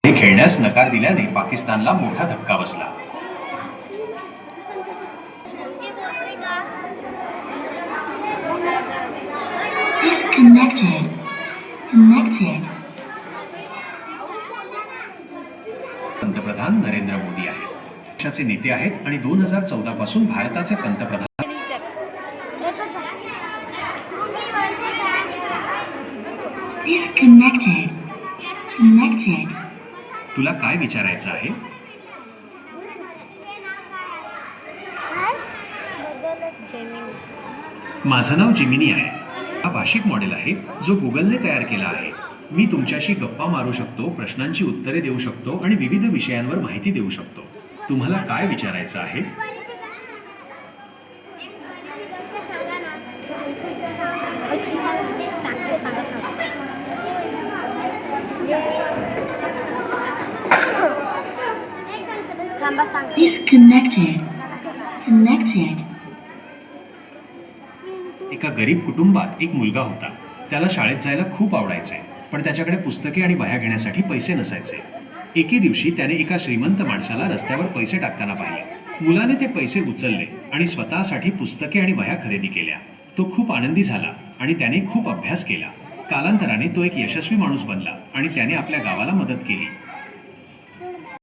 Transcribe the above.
हे खेळण्यास नकार दिल्याने पाकिस्तानला मोठा धक्का बसला. Connected. पंतप्रधान नरेंद्र मोदी आहेत. देशाचे नेते आहेत आणि 2014 पासून भारताचे पंतप्रधान. Connected. तुला काय विचारायचं आहे? माझं नाव जिमिनी आहे. हा भाषिक मॉडेल आहे जो गुगलने तयार केला आहे. मी तुमच्याशी गप्पा मारू शकतो, प्रश्नांची उत्तरे देऊ शकतो आणि विविध विषयांवर माहिती देऊ शकतो. तुम्हाला काय विचारायचं आहे? Disconnected. एका गरीब कुटुंबात एक मुलगा होता. त्याला शाळेत जायला खूप आवडायचे, पण त्याच्याकडे पुस्तके आणि वह्या घेण्यासाठी पैसे नसायचे. एके दिवशी त्याने एका श्रीमंत माणसाला रस्त्यावर पैसे टाकताना पाहिले. मुलाने ते पैसे उचलले आणि स्वतःसाठी पुस्तके आणि वह्या खरेदी केल्या. तो खूप आनंदी झाला आणि त्याने खूप अभ्यास केला. कालांतराने तो एक यशस्वी माणूस बनला आणि त्याने आपल्या गावाला मदत केली.